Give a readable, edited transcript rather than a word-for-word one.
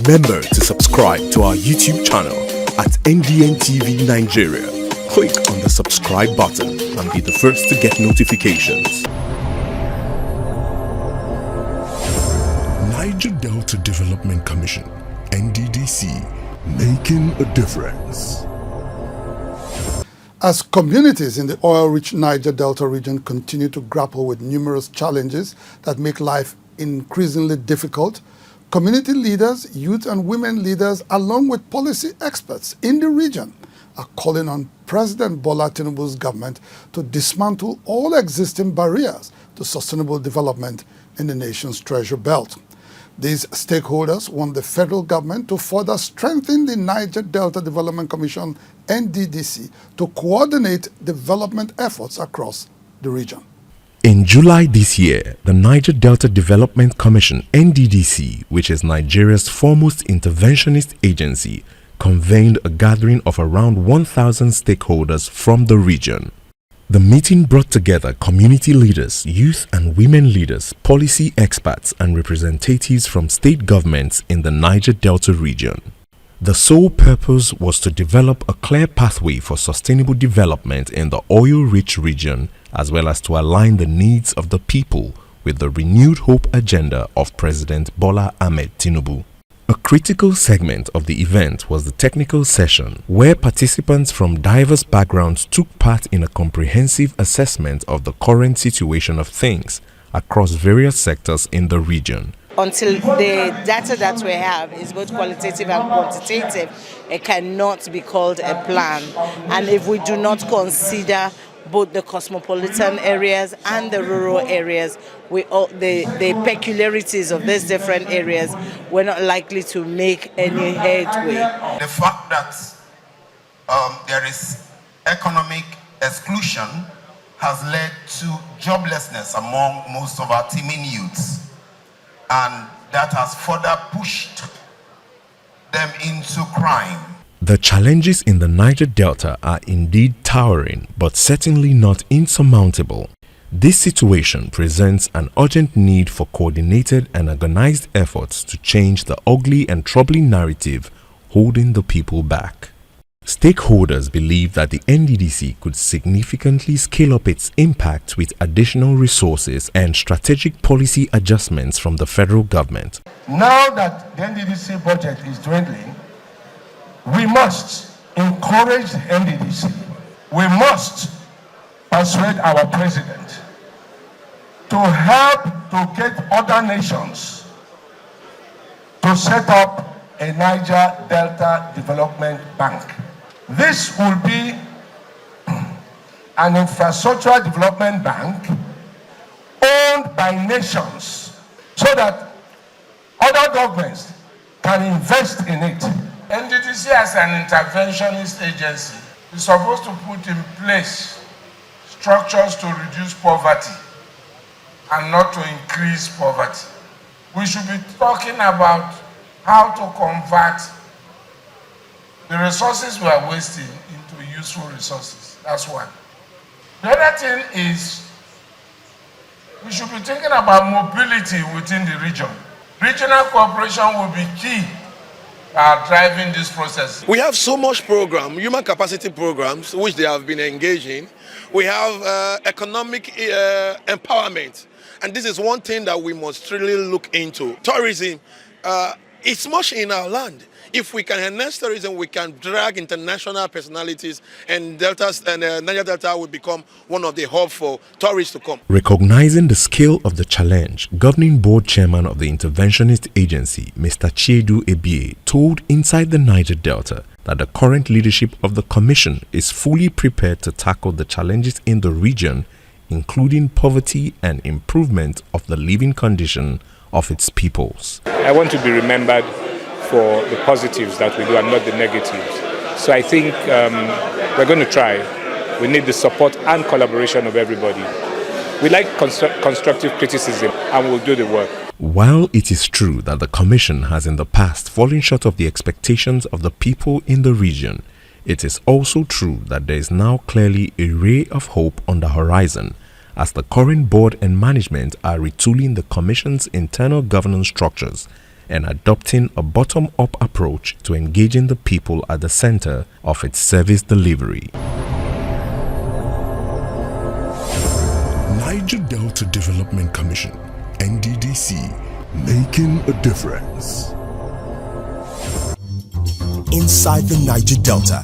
Remember to subscribe to our YouTube channel at NDN Nigeria. Click on the subscribe button and be the first to get notifications. Niger Delta Development Commission, NDDC, making a difference. As communities in the oil-rich Niger Delta region continue to grapple with numerous challenges that make life increasingly difficult, community leaders, youth and women leaders, along with policy experts in the region, are calling on President BOLA TINUBU'S government to dismantle all existing barriers to sustainable development in the nation's treasure belt. These stakeholders want the federal government to further strengthen the Niger Delta Development Commission, NDDC, to coordinate development efforts across the region. In July this year, the Niger Delta Development Commission, NDDC, which is Nigeria's foremost interventionist agency, convened a gathering of around 1,000 stakeholders from the region. The meeting brought together community leaders, youth and women leaders, policy experts and representatives from state governments in the Niger Delta region. The sole purpose was to develop a clear pathway for sustainable development in the oil-rich region, as well as to align the needs of the people with the renewed hope agenda of President Bola Ahmed Tinubu. A critical segment of the event was the technical session, where participants from diverse backgrounds took part in a comprehensive assessment of the current situation of things across various sectors in the region. Until the data that we have is both qualitative and quantitative, it cannot be called a plan. And if we do not consider both the cosmopolitan areas and the rural areas, the peculiarities of these different areas, we're not likely to make any headway. The fact that there is economic exclusion has led to joblessness among most of our teeming youths, and that has further pushed them into crime. The challenges in the Niger Delta are indeed towering, but certainly not insurmountable. This situation presents an urgent need for coordinated and organized efforts to change the ugly and troubling narrative holding the people back. Stakeholders believe that the NDDC could significantly scale up its impact with additional resources and strategic policy adjustments from the federal government. Now that the NDDC budget is dwindling, we must encourage the NDDC. We must persuade our president to help to get other nations to set up a Niger Delta Development Bank. This will be an infrastructural development bank owned by nations so that other governments can invest in it. NDDC as an interventionist agency is supposed to put in place structures to reduce poverty and not to increase poverty. We should be talking about how to convert the resources we are wasting into useful resources. That's one. The other thing is we should be thinking about mobility within the region. Regional cooperation will be key driving this process. We have so much program, human capacity programs, which they have been engaging. We have economic empowerment, and this is one thing that we must really look into. Tourism, it's much in our land. If we can enhance tourism, we can drag international personalities, and Niger Delta will become one of the hubs for tourists to come. Recognizing the scale of the challenge, Governing Board Chairman of the Interventionist Agency, Mr. Chiedu Ebie, told Inside the Niger Delta that the current leadership of the Commission is fully prepared to tackle the challenges in the region, including poverty and improvement of the living condition of its peoples. I want to be remembered for the positives that we do and not the negatives. So I think we're going to try. We need the support and collaboration of everybody. We like constructive criticism, and we'll do the work. While it is true that the Commission has in the past fallen short of the expectations of the people in the region, it is also true that there is now clearly a ray of hope on the horizon, as the current board and management are retooling the Commission's internal governance structures, and adopting a bottom-up approach to engaging the people at the center of its service delivery. Niger Delta Development Commission, NDDC, making a difference. Inside the Niger Delta,